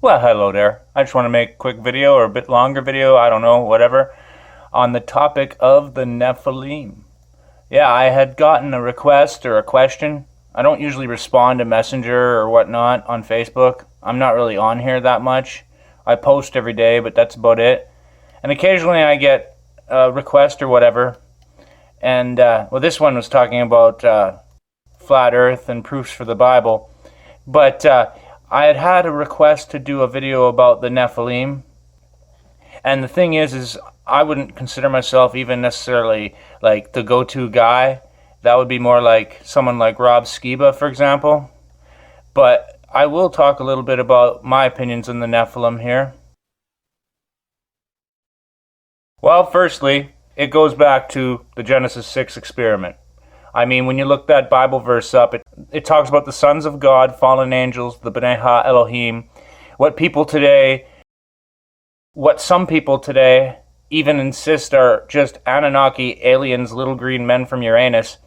Well, hello there. I just want to make a quick video or a bit longer video, I don't know, whatever, on the topic of the Nephilim. Yeah, I had gotten a request or a question. I don't usually respond to Messenger or whatnot on Facebook. I'm not really on here that much. I post every day, but that's about it. And occasionally I get a request or whatever. And, well, this one was talking about flat earth and proofs for the Bible. But I had a request to do a video about the Nephilim. And the thing is I wouldn't consider myself even necessarily like the go-to guy. That would be more like someone like Rob Skiba, for example. But I will talk a little bit about my opinions on the Nephilim here. Well, firstly, it goes back to the Genesis 6 experiment. I mean, when you look that Bible verse up, it talks about the sons of God, fallen angels, the B'nai Ha Elohim. What some people today even insist are just Anunnaki aliens, little green men from Uranus.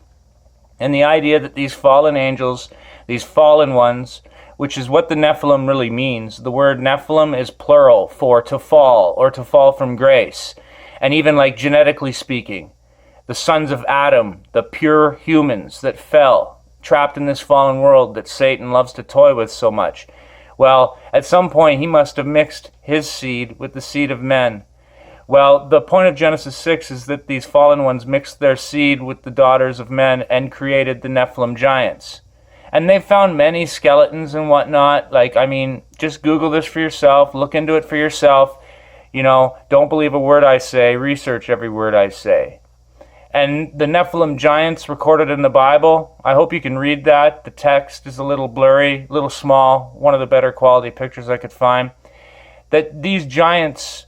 And the idea that these fallen angels, these fallen ones, which is what the Nephilim really means. The word Nephilim is plural for to fall or to fall from grace. And even like genetically speaking, the sons of Adam, the pure humans that fell, trapped in this fallen world that Satan loves to toy with so much. Well, at some point he must have mixed his seed with the seed of men. Well, the point of Genesis 6 is that these fallen ones mixed their seed with the daughters of men and created the Nephilim giants. And they found many skeletons and whatnot. Like, I mean, just Google this for yourself, look into it for yourself. You know, don't believe a word I say, research every word I say. And the Nephilim giants recorded in the Bible, I hope you can read that. The text is a little blurry, a little small, one of the better quality pictures I could find. That these giants,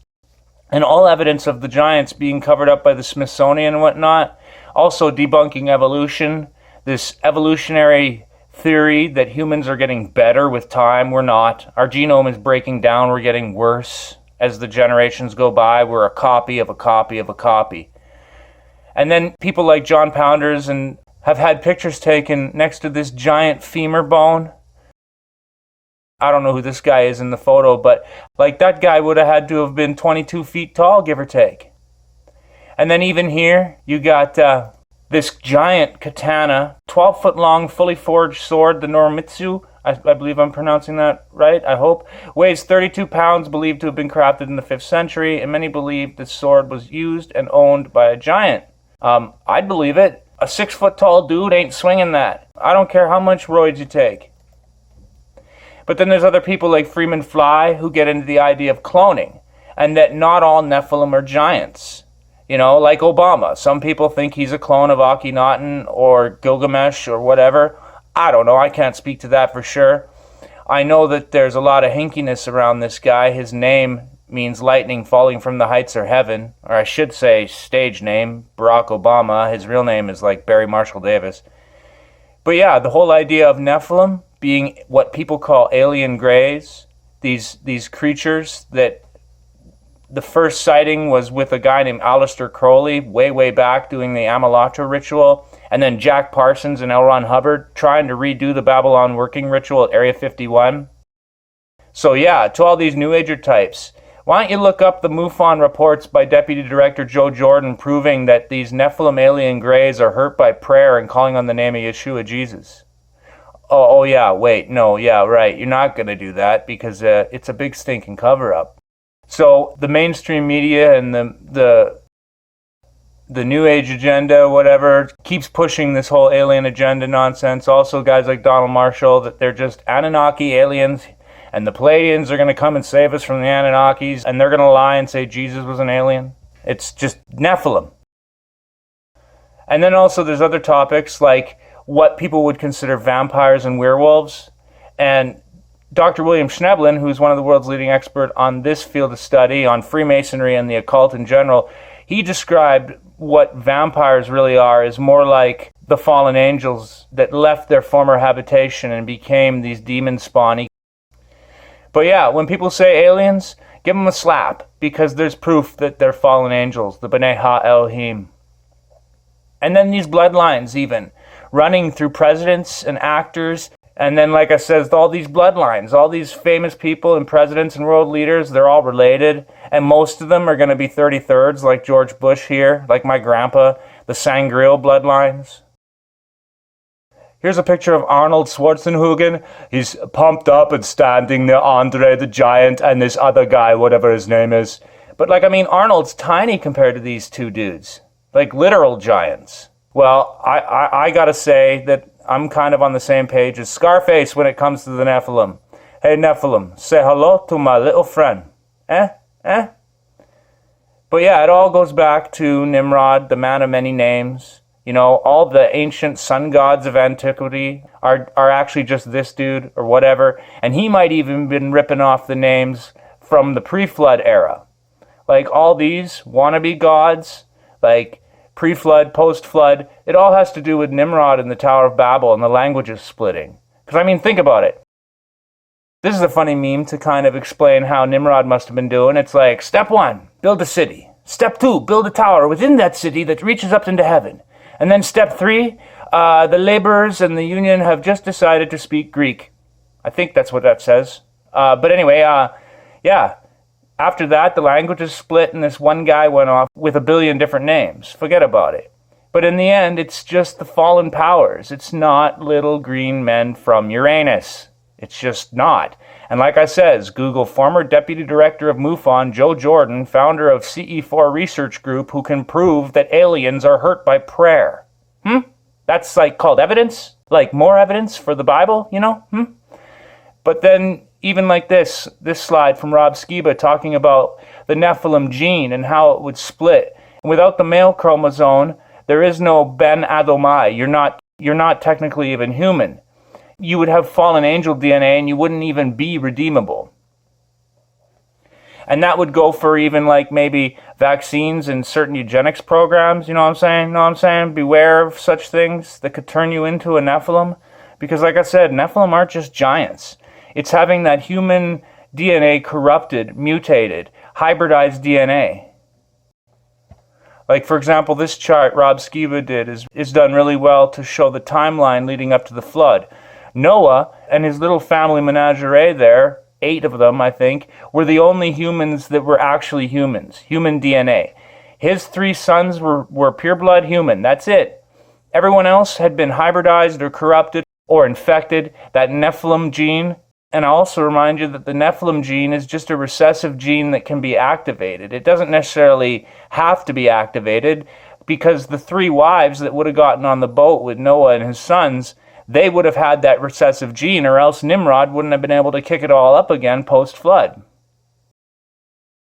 and all evidence of the giants being covered up by the Smithsonian and whatnot, also debunking evolution, this evolutionary theory that humans are getting better with time. We're not. Our genome is breaking down, we're getting worse. As the generations go by, we're a copy of a copy of a copy. And then people like John Pounders and have had pictures taken next to this giant femur bone. I don't know who this guy is in the photo, but like that guy would have had to have been 22 feet tall, give or take. And then even here, you got this giant katana, 12-foot long, fully forged sword, the Norimitsu. I believe I'm pronouncing that right, I hope. Weighs 32 pounds, believed to have been crafted in the 5th century, and many believe this sword was used and owned by a giant. I'd believe it. A 6-foot tall dude ain't swinging that. I don't care how much roids you take. But then there's other people like Freeman Fly who get into the idea of cloning, and that not all Nephilim are giants. You know, like Obama. Some people think he's a clone of Akhenaten or Gilgamesh or whatever. I don't know. I can't speak to that for sure. I know that there's a lot of hinkiness around this guy. His name means lightning falling from the heights or heaven, or I should say stage name, Barack Obama. His real name is like Barry Marshall Davis. But yeah, the whole idea of Nephilim being what people call alien greys, these creatures that the first sighting was with a guy named Aleister Crowley way back doing the Amalatra ritual, and then Jack Parsons and L. Ron Hubbard trying to redo the Babylon working ritual at Area 51. So yeah, to all these New Ager types, why don't you look up the MUFON reports by Deputy Director Joe Jordan proving that these Nephilim alien greys are hurt by prayer and calling on the name of Yahshua Jesus. Oh yeah, wait, no, yeah, right, you're not going to do that because it's a big stinking cover-up. So the mainstream media and the New Age agenda, whatever, keeps pushing this whole alien agenda nonsense. Also guys like Donald Marshall, that they're just Anunnaki aliens, and the Pleiadians are going to come and save us from the Anunnakis, and they're going to lie and say Jesus was an alien. It's just Nephilim. And then also there's other topics like what people would consider vampires and werewolves. And Dr. William Schneblin, who's one of the world's leading experts on this field of study, on Freemasonry and the occult in general, he described what vampires really are as more like the fallen angels that left their former habitation and became these demon spawn. But yeah, when people say aliens, give them a slap, because there's proof that they're fallen angels, the B'nai Ha Elohim. And then these bloodlines even, running through presidents and actors And then, like I said, all these bloodlines, all these famous people and presidents and world leaders, they're all related. And most of them are going to be 33rds, like George Bush here, like my grandpa, the Sangreal bloodlines. Here's a picture of Arnold Schwarzenegger. He's pumped up and standing near Andre the Giant and this other guy, whatever his name is. But, like, I mean, Arnold's tiny compared to these two dudes. Like, literal giants. Well, I gotta say that I'm kind of on the same page as Scarface when it comes to the Nephilim. Hey, Nephilim, say hello to my little friend. But yeah, it all goes back to Nimrod, the man of many names. You know, all the ancient sun gods of antiquity are actually just this dude or whatever. And he might even been ripping off the names from the pre-flood era. Like all these wannabe gods, like pre-flood, post-flood, it all has to do with Nimrod and the Tower of Babel and the languages splitting. Because, I mean, think about it. This is a funny meme to kind of explain how Nimrod must have been doing. It's like, step 1, build a city. Step 2, build a tower within that city that reaches up into heaven. And then step 3, the laborers and the union have just decided to speak Greek. I think that's what that says. But anyway, yeah. After that, the languages split and this one guy went off with a billion different names. Forget about it. But in the end, it's just the fallen powers. It's not little green men from Uranus. It's just not. And like I says, Google former deputy director of MUFON, Joe Jordan, founder of CE4 Research Group, who can prove that aliens are hurt by prayer. That's like called evidence? Like more evidence for the Bible, you know? But then even like this slide from Rob Skiba talking about the Nephilim gene and how it would split. Without the male chromosome, there is no Ben Adomai. You're not technically even human. You would have fallen angel DNA and you wouldn't even be redeemable. And that would go for even like maybe vaccines and certain eugenics programs, you know what I'm saying? Beware of such things that could turn you into a Nephilim. Because like I said, Nephilim aren't just giants. It's having that human DNA corrupted, mutated, hybridized DNA. Like, for example, this chart Rob Skiba did is done really well to show the timeline leading up to the flood. Noah and his little family menagerie there, 8 of them, I think, were the only humans that were actually humans, human DNA. His 3 sons were pureblood human, that's it. Everyone else had been hybridized or corrupted or infected, that Nephilim gene. And I'll also remind you that the Nephilim gene is just a recessive gene that can be activated. It doesn't necessarily have to be activated because the 3 wives that would have gotten on the boat with Noah and his sons, they would have had that recessive gene, or else Nimrod wouldn't have been able to kick it all up again post-flood.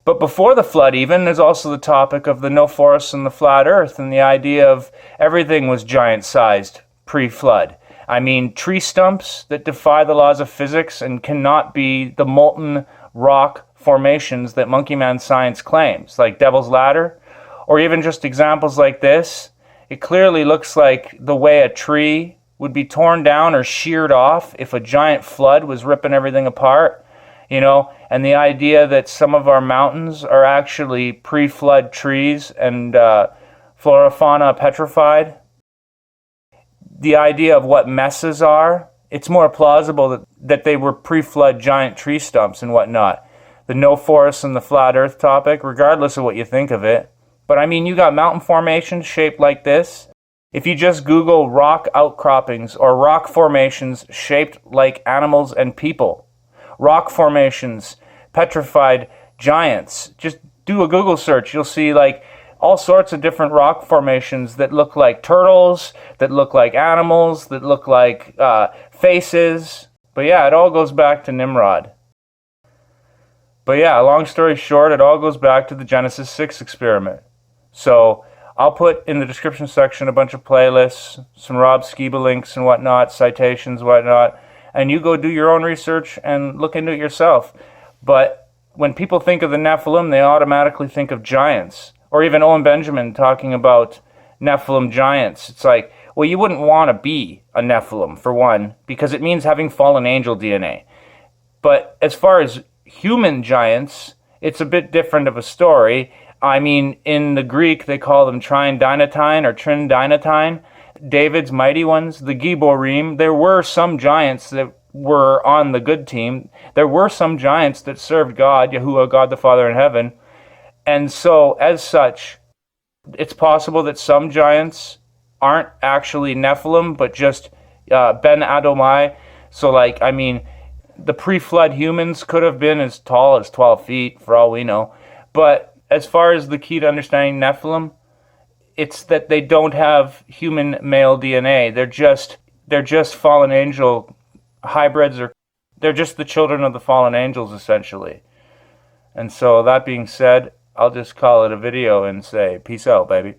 But before the flood even, there's also the topic of the no forests and the flat earth and the idea of everything was giant-sized pre-flood. I mean, tree stumps that defy the laws of physics and cannot be the molten rock formations that Monkey Man science claims, like Devil's Ladder, or even just examples like this. It clearly looks like the way a tree would be torn down or sheared off if a giant flood was ripping everything apart, you know, and the idea that some of our mountains are actually pre-flood trees and flora fauna petrified. The idea of what mesas are, it's more plausible that they were pre-flood giant tree stumps and whatnot. The no forests and the flat earth topic, regardless of what you think of it. But I mean, you got mountain formations shaped like this. If you just Google rock outcroppings or rock formations shaped like animals and people, rock formations, petrified giants, just do a Google search. You'll see like all sorts of different rock formations that look like turtles, that look like animals, that look like faces. But yeah, it all goes back to Nimrod. But yeah, long story short, it all goes back to the Genesis 6 experiment. So I'll put in the description section a bunch of playlists, some Rob Skiba links and whatnot, citations, whatnot, and you go do your own research and look into it yourself. But when people think of the Nephilim, they automatically think of giants. Or even Owen Benjamin talking about Nephilim giants. It's like, well, you wouldn't want to be a Nephilim, for one, because it means having fallen angel DNA. But as far as human giants, it's a bit different of a story. I mean, in the Greek, they call them trindynatine or trindynatine. David's mighty ones, the Giborim. There were some giants that were on the good team. There were some giants that served God, Yahuah, God the Father in heaven. And so, as such, it's possible that some giants aren't actually Nephilim, but just Ben Adomai. So, like, I mean, the pre-flood humans could have been as tall as 12 feet, for all we know. But as far as the key to understanding Nephilim, it's that they don't have human male DNA. They're just fallen angel hybrids, or they're just the children of the fallen angels, essentially. And so, that being said, I'll just call it a video and say, peace out, baby.